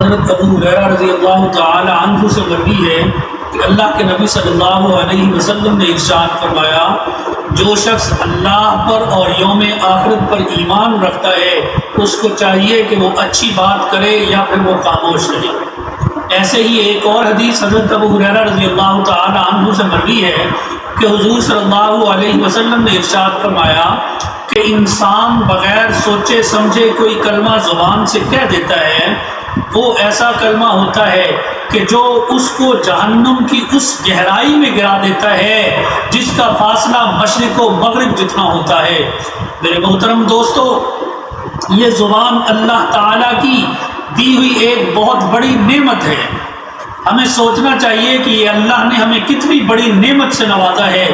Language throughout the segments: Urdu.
حضرت ابو ہریرہ رضی اللہ تعالی عنہ سے مروی ہے کہ اللہ کے نبی صلی اللہ علیہ وسلم نے ارشاد فرمایا، جو شخص اللہ پر اور یوم آخرت پر ایمان رکھتا ہے اس کو چاہیے کہ وہ اچھی بات کرے یا پھر وہ خاموش رہے۔ ایسے ہی ایک اور حدیث حضرت ابو ہریرہ رضی اللہ تعالی عنہ سے مروی ہے کہ حضور صلی اللہ علیہ وسلم نے ارشاد فرمایا کہ انسان بغیر سوچے سمجھے کوئی کلمہ زبان سے کہہ دیتا ہے، وہ ایسا کلمہ ہوتا ہے کہ جو اس کو جہنم کی اس گہرائی میں گرا دیتا ہے جس کا فاصلہ مشرق و مغرب جتنا ہوتا ہے۔ میرے محترم دوستو، یہ زبان اللہ تعالیٰ کی دی ہوئی ایک بہت بڑی نعمت ہے۔ ہمیں سوچنا چاہیے کہ یہ اللہ نے ہمیں کتنی بڑی نعمت سے نوازا ہے۔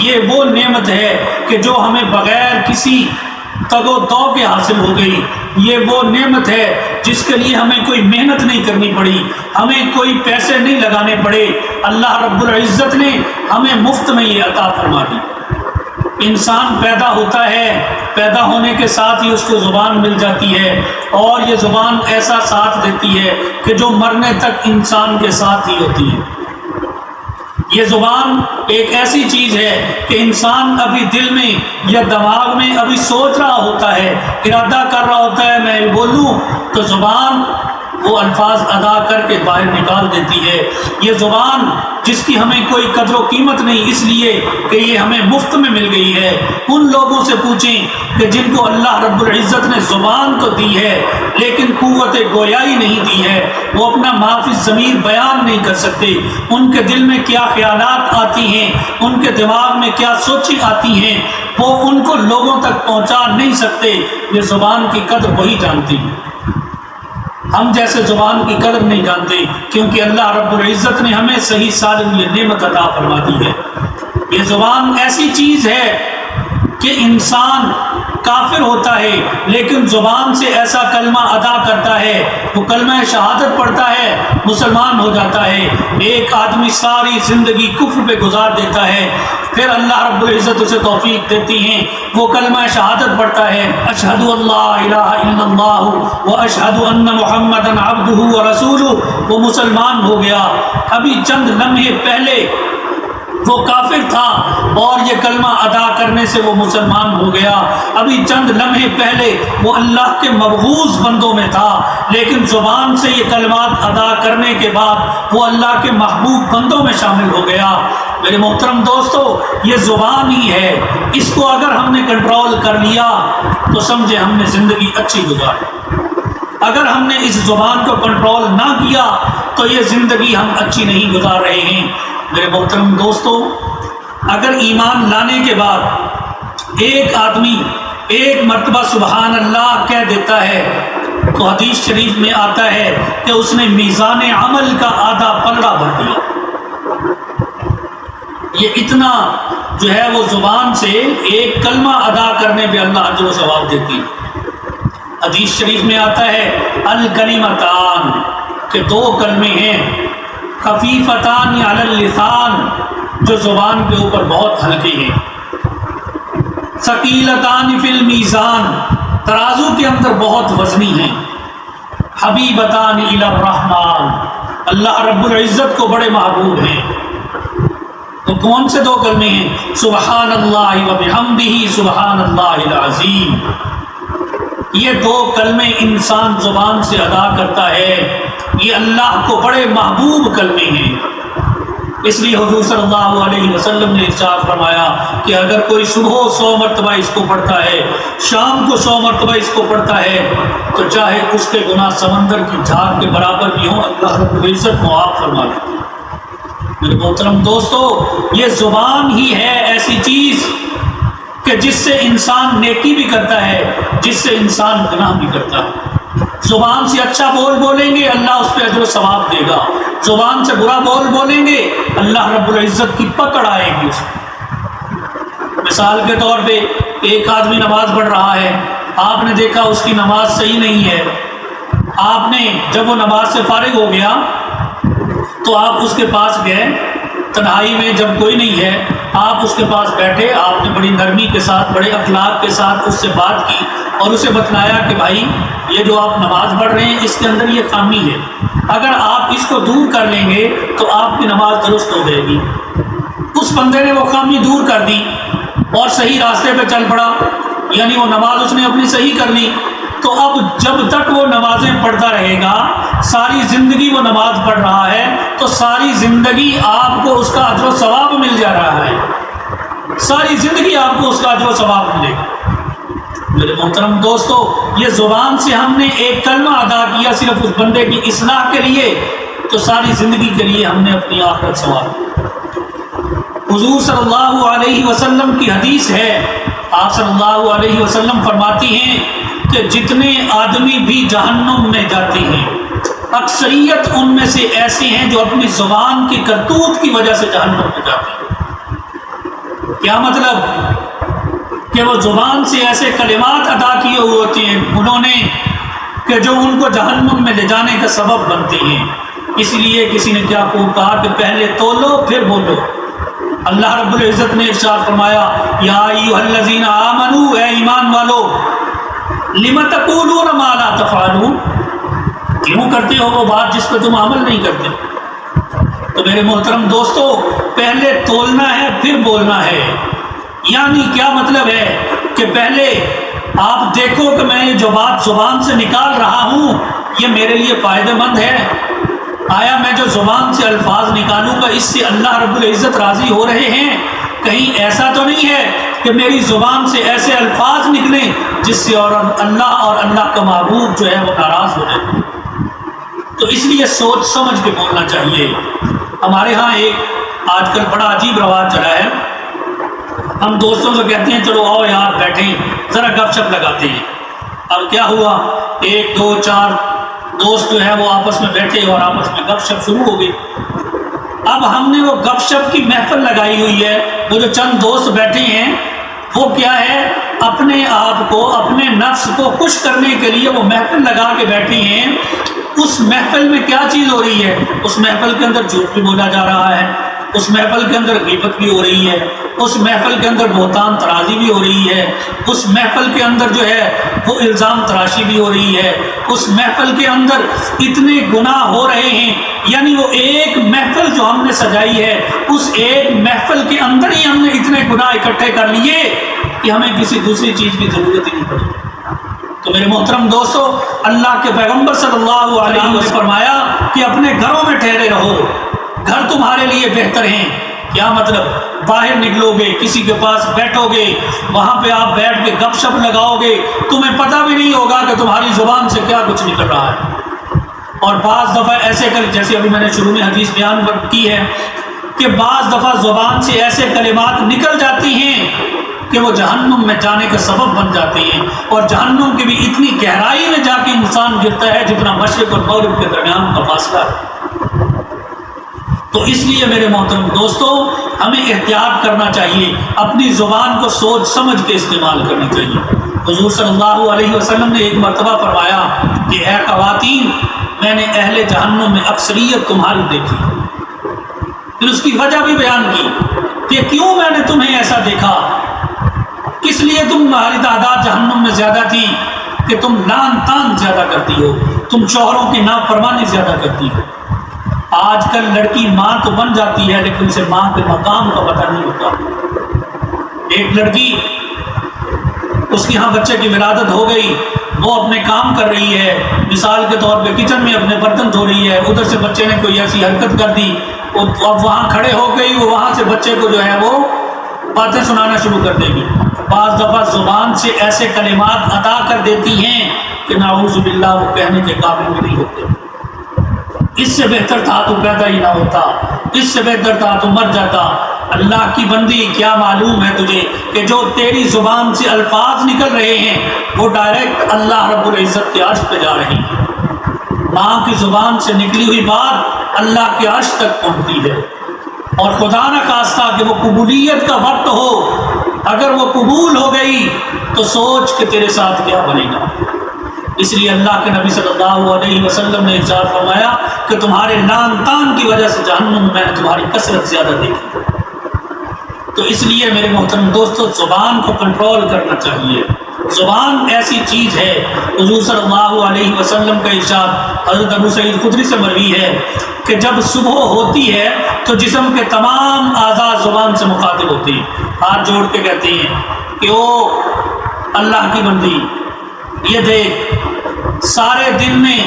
یہ وہ نعمت ہے کہ جو ہمیں بغیر کسی تگ و دو کے حاصل ہو گئی۔ یہ وہ نعمت ہے جس کے لیے ہمیں کوئی محنت نہیں کرنی پڑی، ہمیں کوئی پیسے نہیں لگانے پڑے، اللہ رب العزت نے ہمیں مفت میں یہ عطا فرما دی۔ انسان پیدا ہوتا ہے، پیدا ہونے کے ساتھ ہی اس کو زبان مل جاتی ہے، اور یہ زبان ایسا ساتھ دیتی ہے کہ جو مرنے تک انسان کے ساتھ ہی ہوتی ہے۔ یہ زبان ایک ایسی چیز ہے کہ انسان ابھی دل میں یا دماغ میں ابھی سوچ رہا ہوتا ہے، ارادہ کر رہا ہوتا ہے میں بولوں، تو زبان وہ الفاظ ادا کر کے باہر نکال دیتی ہے۔ یہ زبان جس کی ہمیں کوئی قدر و قیمت نہیں، اس لیے کہ یہ ہمیں مفت میں مل گئی ہے۔ ان لوگوں سے پوچھیں کہ جن کو اللہ رب العزت نے زبان تو دی ہے لیکن قوت گویائی نہیں دی ہے، وہ اپنا ما فی الضمیر بیان نہیں کر سکتے، ان کے دل میں کیا خیالات آتی ہیں، ان کے دماغ میں کیا سوچیں آتی ہیں، وہ ان کو لوگوں تک پہنچا نہیں سکتے۔ یہ زبان کی قدر وہی جانتی ہے، ہم جیسے زبان کی قدر نہیں جانتے، کیونکہ اللہ رب العزت نے ہمیں صحیح سالم یہ نعمت عطا فرما دی ہے۔ یہ زبان ایسی چیز ہے کہ انسان کافر ہوتا ہے لیکن زبان سے ایسا کلمہ ادا کرتا ہے، وہ کلمہ شہادت پڑھتا ہے، مسلمان ہو جاتا ہے۔ ایک آدمی ساری زندگی کفر پہ گزار دیتا ہے، پھر اللہ رب العزت اسے توفیق دیتی ہیں، وہ کلمہ شہادت پڑھتا ہے، اشہد اللہ الہ الا اللہ و اشہد ان محمدا عبدہ و رسولہ، وہ مسلمان ہو گیا۔ ابھی چند لمحے پہلے وہ کافر تھا اور یہ کلمہ ادا کرنے سے وہ مسلمان ہو گیا۔ ابھی چند لمحے پہلے وہ اللہ کے مبغوض بندوں میں تھا، لیکن زبان سے یہ کلمات ادا کرنے کے بعد وہ اللہ کے محبوب بندوں میں شامل ہو گیا۔ میرے محترم دوستو، یہ زبان ہی ہے، اس کو اگر ہم نے کنٹرول کر لیا تو سمجھے ہم نے زندگی اچھی گزاری۔ اگر ہم نے اس زبان کو کنٹرول نہ کیا تو یہ زندگی ہم اچھی نہیں گزار رہے ہیں۔ میرے محترم دوستو، اگر ایمان لانے کے بعد ایک آدمی ایک مرتبہ سبحان اللہ کہہ دیتا ہے تو حدیث شریف میں آتا ہے کہ اس نے میزان عمل کا آدھا پلڑا بھر دیا۔ یہ اتنا جو ہے وہ زبان سے ایک کلمہ ادا کرنے پہ اللہ اجر و ثواب دیتی ہے۔ حدیث شریف میں آتا ہے الکلمتان، کہ دو کلمے ہیں، خفیفتان علی اللسان، جو زبان کے اوپر بہت ہلکے ہیں، ثقیلتان فی المیزان، ترازو کے اندر بہت وزنی ہیں، حبیبتان الی الرحمن، اللہ رب العزت کو بڑے محبوب ہیں۔ تو کون سے دو کلمے ہیں؟ سبحان اللہ و بحمدہ سبحان اللہ العظیم۔ یہ دو کلمے انسان زبان سے ادا کرتا ہے، یہ اللہ کو بڑے محبوب کلمے ہیں۔ اس لیے حضور صلی اللہ علیہ وسلم نے ارشاد فرمایا کہ اگر کوئی صبح 100 مرتبہ اس کو پڑھتا ہے، شام کو 100 مرتبہ اس کو پڑھتا ہے، تو چاہے اس کے گناہ سمندر کی جھاگ کے برابر بھی ہوں، اللہ رب العزت معاف فرما دیتا ہے۔ میرے محترم دوستو، یہ زبان ہی ہے ایسی چیز کہ جس سے انسان نیکی بھی کرتا ہے، جس سے انسان گناہ بھی کرتا ہے۔ زبان سے اچھا بول بولیں گے، اللہ اس پہ اجر و ثواب دے گا۔ زبان سے برا بول بولیں گے، اللہ رب العزت کی پکڑ آئے گی اس کو۔ مثال کے طور پہ ایک آدمی نماز پڑھ رہا ہے، آپ نے دیکھا اس کی نماز صحیح نہیں ہے، آپ نے جب وہ نماز سے فارغ ہو گیا تو آپ اس کے پاس گئے، تنہائی میں جب کوئی نہیں ہے آپ اس کے پاس بیٹھے، آپ نے بڑی نرمی کے ساتھ، بڑے اخلاق کے ساتھ اس سے بات کی اور اسے بتلایا کہ بھائی یہ جو آپ نماز پڑھ رہے ہیں اس کے اندر یہ خامی ہے، اگر آپ اس کو دور کر لیں گے تو آپ کی نماز درست ہو جائے گی۔ اس بندے نے وہ خامی دور کر دی اور صحیح راستے پہ چل پڑا، یعنی وہ نماز اس نے اپنی صحیح کر لی، تو اب جب تک وہ نمازیں پڑھتا رہے گا، ساری زندگی وہ نماز پڑھ رہا ہے، تو ساری زندگی آپ کو اس کا اجر و ثواب مل جا رہا ہے، ساری زندگی آپ کو اس کا اجر و ثواب ملے گا۔ میرے محترم دوستو، یہ زبان سے ہم نے ایک کلمہ ادا کیا صرف اس بندے کی اصلاح کے لیے، تو ساری زندگی کے لیے ہم نے اپنی آخرت سنوار۔ حضور صلی اللہ علیہ وسلم کی حدیث ہے، آپ صلی اللہ علیہ وسلم فرماتی ہیں کہ جتنے آدمی بھی جہنم میں جاتے ہیں، اکثریت ان میں سے ایسے ہیں جو اپنی زبان کی کرتوت کی وجہ سے جہنم میں جاتے ہیں۔ کیا مطلب؟ کہ وہ زبان سے ایسے کلمات ادا کیے ہوئے ہوتے ہیں انہوں نے کہ جو ان کو جہنم میں لے جانے کا سبب بنتے ہیں۔ اس لیے کسی نے کیا خوب کہا کہ پہلے تولو پھر بولو۔ اللہ رب العزت نے ارشاد فرمایا، یا ایھا الذین آمنو، اے ایمان والو، لم تقولون ما لا تفعلون، کیوں کرتے ہو وہ بات جس پہ تم عمل نہیں کرتے؟ تو میرے محترم دوستو، پہلے تولنا ہے پھر بولنا ہے۔ یعنی کیا مطلب ہے کہ پہلے آپ دیکھو کہ میں یہ جو بات زبان سے نکال رہا ہوں یہ میرے لیے فائدہ مند ہے، آیا میں جو زبان سے الفاظ نکالوں گا اس سے اللہ رب العزت راضی ہو رہے ہیں؟ کہیں ایسا تو نہیں ہے کہ میری زبان سے ایسے الفاظ نکلیں جس سے اور اللہ کا محبوب جو ہے وہ ناراض ہو جائے۔ تو اس لیے سوچ سمجھ کے بولنا چاہیے۔ ہمارے ہاں ایک آج کل بڑا عجیب رواج چلا ہے، ہم دوستوں سے کہتے ہیں چلو آؤ یار بیٹھیں ذرا گپ شپ لگاتے ہیں۔ اب کیا ہوا، ایک دو چار دوست جو ہے وہ آپس میں بیٹھے اور آپس میں گپ شپ شروع ہو گئی۔ اب ہم نے وہ گپ شپ کی محفل لگائی ہوئی ہے، وہ جو چند دوست بیٹھے ہیں وہ کیا ہے، اپنے آپ کو اپنے نفس کو خوش کرنے کے لیے وہ محفل لگا کے بیٹھے ہیں۔ اس محفل میں کیا چیز ہو رہی ہے؟ اس محفل کے اندر جھوٹ بھی بولا جا رہا ہے، اس محفل کے اندر غیبت بھی ہو رہی ہے، اس محفل کے اندر بہتان ترازی بھی ہو رہی ہے، اس محفل کے اندر جو ہے وہ الزام تراشی بھی ہو رہی ہے، اس محفل کے اندر اتنے گناہ ہو رہے ہیں۔ یعنی وہ ایک محفل جو ہم نے سجائی ہے، اس ایک محفل کے اندر ہی ہم نے اتنے گناہ اکٹھے کر لیے کہ ہمیں کسی دوسری چیز کی ضرورت ہی نہیں پڑی۔ تو میرے محترم دوستو، اللہ کے پیغمبر صلی اللہ علیہ وسلم نے فرمایا کہ اپنے گھروں میں ٹھہرے رہو، گھر تمہارے لیے بہتر ہیں۔ کیا مطلب؟ باہر نکلو گے، کسی کے پاس بیٹھو گے، وہاں پہ آپ بیٹھ کے گپ شپ لگاؤ گے، تمہیں پتہ بھی نہیں ہوگا کہ تمہاری زبان سے کیا کچھ نکل رہا ہے۔ اور بعض دفعہ ایسے جیسے ابھی میں نے شروع میں حدیث بیان کی ہے کہ بعض دفعہ زبان سے ایسے کلمات نکل جاتی ہیں کہ وہ جہنم میں جانے کا سبب بن جاتے ہیں، اور جہنم کی بھی اتنی گہرائی میں جا کے انسان گرتا ہے جتنا مشرق اور مغرب کے درمیان کا فاصلہ ہے۔ تو اس لیے میرے محترم دوستو، ہمیں احتیاط کرنا چاہیے، اپنی زبان کو سوچ سمجھ کے استعمال کرنا چاہیے۔ حضور صلی اللہ علیہ وسلم نے ایک مرتبہ فرمایا کہ اے خواتین، میں نے اہل جہنم میں اکثریت تمہاری دیکھی۔ پھر اس کی وجہ بھی بیان کی کہ کیوں میں نے تمہیں ایسا دیکھا، کس لیے تمہاری تعداد جہنم میں زیادہ تھی، کہ تم لعن طعن زیادہ کرتی ہو، تم شوہروں کی نافرمانی زیادہ کرتی ہو۔ آج کل لڑکی ماں تو بن جاتی ہے لیکن اسے ماں کے مقام کا پتہ نہیں ہوتا۔ ایک لڑکی، اس کے ہاں بچے کی ولادت ہو گئی، وہ اپنے کام کر رہی ہے، مثال کے طور پہ کچن میں اپنے برتن دھو رہی ہے، ادھر سے بچے نے کوئی ایسی حرکت کر دی، اب وہاں کھڑے ہو گئی، وہ وہاں سے بچے کو جو ہے وہ باتیں سنانا شروع کر دے گی۔ بعض دفعہ زبان سے ایسے کلمات عطا کر دیتی ہیں کہ نعوذ باللہ وہ کہنے کے قابل بھی نہیں ہوتے۔ اس سے بہتر تھا تو پیدا ہی نہ ہوتا، اس سے بہتر تھا تو مر جاتا۔ اللہ کی بندی، کیا معلوم ہے تجھے کہ جو تیری زبان سے الفاظ نکل رہے ہیں وہ ڈائریکٹ اللہ رب العزت کے عرش پہ جا رہے ہیں۔ ماں کی زبان سے نکلی ہوئی بات اللہ کے عرش تک پہنچتی ہے، اور خدا نہ خواستہ کہ وہ قبولیت کا وقت ہو، اگر وہ قبول ہو گئی تو سوچ کہ تیرے ساتھ کیا بنے گا۔ اس لیے اللہ کے نبی صلی اللہ علیہ وسلم نے ارشاد فرمایا کہ تمہارے لعن طعن کی وجہ سے جہنم میں نے تمہاری کثرت زیادہ دیکھی۔ تو اس لیے میرے محترم دوستو، زبان کو کنٹرول کرنا چاہیے، زبان ایسی چیز ہے، حضور صلی اللہ علیہ وسلم کا ارشاد حضرت ابو سعید خدری سے مروی ہے کہ جب صبح ہوتی ہے تو جسم کے تمام اعضاء زبان سے مخاطب ہوتی ہیں، ہاتھ جوڑ کے کہتے ہیں کہ او اللہ کی بندی، یہ دیکھ سارے دن میں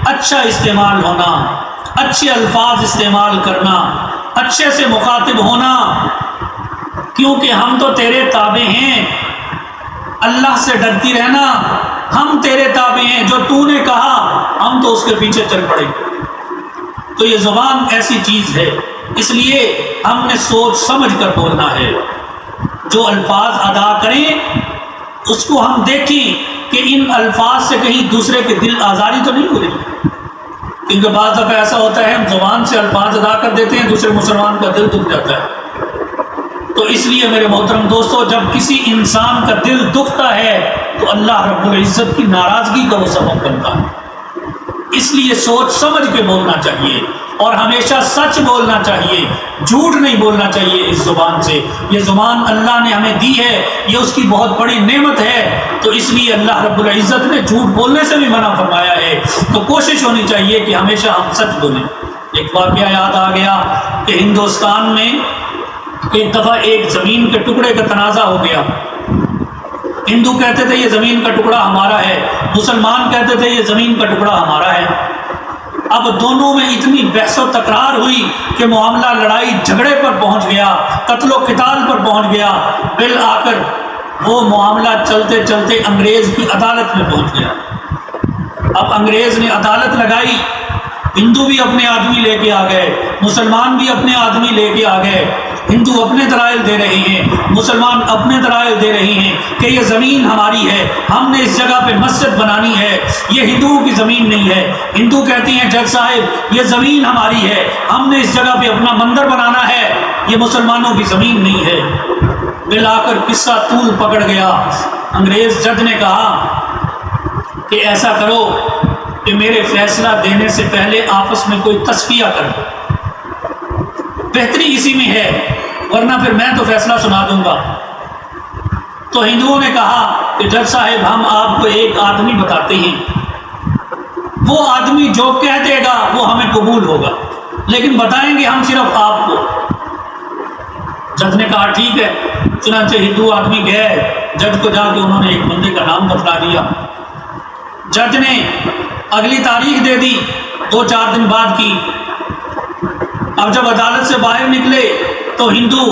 اچھا استعمال ہونا، اچھے الفاظ استعمال کرنا، اچھے سے مخاطب ہونا، کیونکہ ہم تو تیرے تابع ہیں، اللہ سے ڈرتی رہنا، ہم تیرے تابع ہیں، جو تو نے کہا ہم تو اس کے پیچھے چل پڑیں گے۔ تو یہ زبان ایسی چیز ہے، اس لیے ہم نے سوچ سمجھ کر بولنا ہے، جو الفاظ ادا کریں اس کو ہم دیکھیں کہ ان الفاظ سے کہیں دوسرے کے دل آزاری تو نہیں ہو رہی، کیونکہ بعض دفعہ ایسا ہوتا ہے ہم زبان سے الفاظ ادا کر دیتے ہیں، دوسرے مسلمان کا دل دکھ جاتا ہے۔ تو اس لیے میرے محترم دوستو، جب کسی انسان کا دل دکھتا ہے تو اللہ رب العزت کی ناراضگی کا وہ سبب بنتا ہے۔ اس لیے سوچ سمجھ کے بولنا چاہیے اور ہمیشہ سچ بولنا چاہیے، جھوٹ نہیں بولنا چاہیے اس زبان سے۔ یہ زبان اللہ نے ہمیں دی ہے، یہ اس کی بہت بڑی نعمت ہے، تو اس لیے اللہ رب العزت نے جھوٹ بولنے سے بھی منع فرمایا ہے۔ تو کوشش ہونی چاہیے کہ ہمیشہ ہم سچ بولیں۔ ایک واقعہ یاد آ گیا کہ ہندوستان میں ایک دفعہ ایک زمین کے ٹکڑے کا تنازع ہو گیا۔ ہندو کہتے تھے یہ زمین کا ٹکڑا ہمارا ہے، مسلمان کہتے تھے یہ زمین کا ٹکڑا ہمارا ہے۔ اب دونوں میں اتنی بحث و تکرار ہوئی کہ معاملہ لڑائی جھگڑے پر پہنچ گیا، قتل و قتال پر پہنچ گیا۔ بالآخر وہ معاملہ چلتے چلتے انگریز کی عدالت میں پہنچ گیا۔ اب انگریز نے عدالت لگائی، ہندو بھی اپنے آدمی لے کے آ گئے، مسلمان بھی اپنے آدمی لے کے آ گئے۔ ہندو اپنے دلائل دے رہے ہیں، مسلمان اپنے دلائل دے رہے ہیں کہ یہ زمین ہماری ہے، ہم نے اس جگہ پہ مسجد بنانی ہے، یہ ہندوؤں کی زمین نہیں ہے۔ ہندو کہتی ہیں جج صاحب یہ زمین ہماری ہے، ہم نے اس جگہ پہ اپنا مندر بنانا ہے، یہ مسلمانوں کی زمین نہیں ہے۔ بالآخر قصہ طول پکڑ گیا۔ انگریز جج نے کہا کہ ایسا کرو کہ میرے فیصلہ دینے سے پہلے آپس میں کوئی تصفیہ کر دو، بہتری اسی میں ہے، ورنہ پھر میں تو فیصلہ سنا دوں گا۔ تو ہندوؤں نے کہا کہ جج صاحب ہم آپ کو ایک آدمی بتاتے ہیں، وہ آدمی جو کہہ دے گا وہ ہمیں قبول ہوگا، لیکن بتائیں گے ہم صرف آپ کو۔ جج نے کہا ٹھیک ہے۔ چنانچہ ہندو آدمی گئے، جج کو جا کے انہوں نے ایک بندے کا نام بتلا دیا۔ جج نے اگلی تاریخ دے دی 2-4 دن بعد کی۔ اب جب عدالت سے باہر نکلے تو ہندو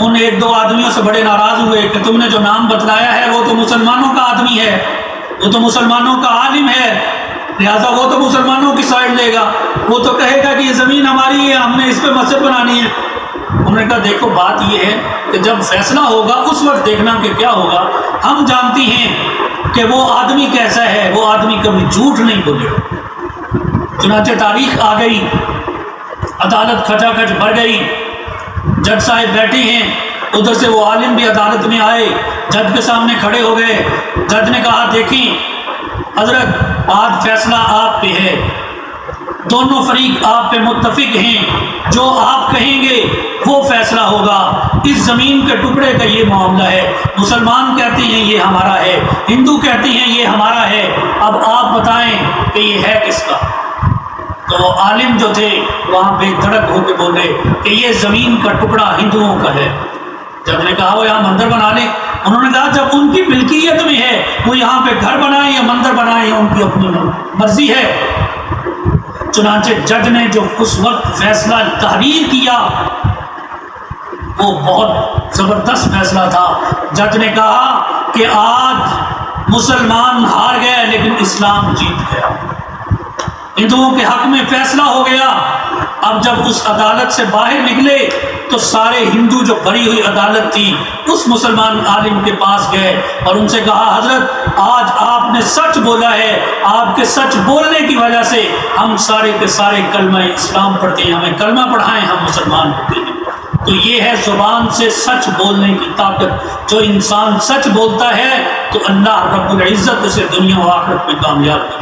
ان 1-2 آدمیوں سے بڑے ناراض ہوئے کہ تم نے جو نام بتلایا ہے وہ تو مسلمانوں کا آدمی ہے، وہ تو مسلمانوں کا عالم ہے، لہٰذا وہ تو مسلمانوں کی سائڈ لے گا، وہ تو کہے گا کہ یہ زمین ہماری ہے، ہم نے اس پہ مسجد بنانی ہے۔ انہوں نے کہا دیکھو بات یہ ہے کہ جب فیصلہ ہوگا اس وقت دیکھنا کہ کیا ہوگا، ہم جانتی ہیں کہ وہ آدمی کیسا ہے، وہ آدمی کبھی جھوٹ نہیں بولے۔ چنانچہ تاریخ آ گئی، عدالت کھچا کھچ بھر گئی، جج صاحب بیٹھے ہیں، ادھر سے وہ عالم بھی عدالت میں آئے، جج کے سامنے کھڑے ہو گئے۔ جج نے کہا دیکھیں حضرت آج فیصلہ آپ پہ ہے، دونوں فریق آپ پہ متفق ہیں، جو آپ کہیں گے وہ فیصلہ ہوگا۔ اس زمین کے ٹکڑے کا یہ معاملہ ہے، مسلمان کہتے ہیں یہ ہمارا ہے، ہندو کہتے ہیں یہ ہمارا ہے، اب آپ بتائیں کہ یہ ہے کس کا۔ تو عالم جو تھے وہاں بے دھڑک ہو کے بولے کہ یہ زمین کا ٹکڑا ہندوؤں کا ہے۔ جب نے کہا وہ یہاں مندر بنا لیں، انہوں نے کہا جب ان کی ملکیت میں ہے وہ یہاں پہ گھر بنائیں یا مندر بنائیں، ان کی اپنی مرضی ہے۔ چنانچہ جج نے جو اس وقت فیصلہ تحریر کیا وہ بہت زبردست فیصلہ تھا۔ جج نے کہا کہ آج مسلمان ہار گئے لیکن اسلام جیت گیا، ہندوؤں کے حق میں فیصلہ ہو گیا۔ اب جب اس عدالت سے باہر نکلے تو سارے ہندو جو بھری ہوئی عدالت تھی اس مسلمان عالم کے پاس گئے اور ان سے کہا حضرت آج آپ نے سچ بولا ہے، آپ کے سچ بولنے کی وجہ سے ہم سارے کے سارے کلمہ اسلام پڑھتے ہیں، ہمیں کلمہ پڑھائیں، ہم مسلمان ہوتے ہیں۔ تو یہ ہے زبان سے سچ بولنے کی طاقت۔ جو انسان سچ بولتا ہے تو اللہ رب العزت اسے دنیا و آخرت میں کامیاب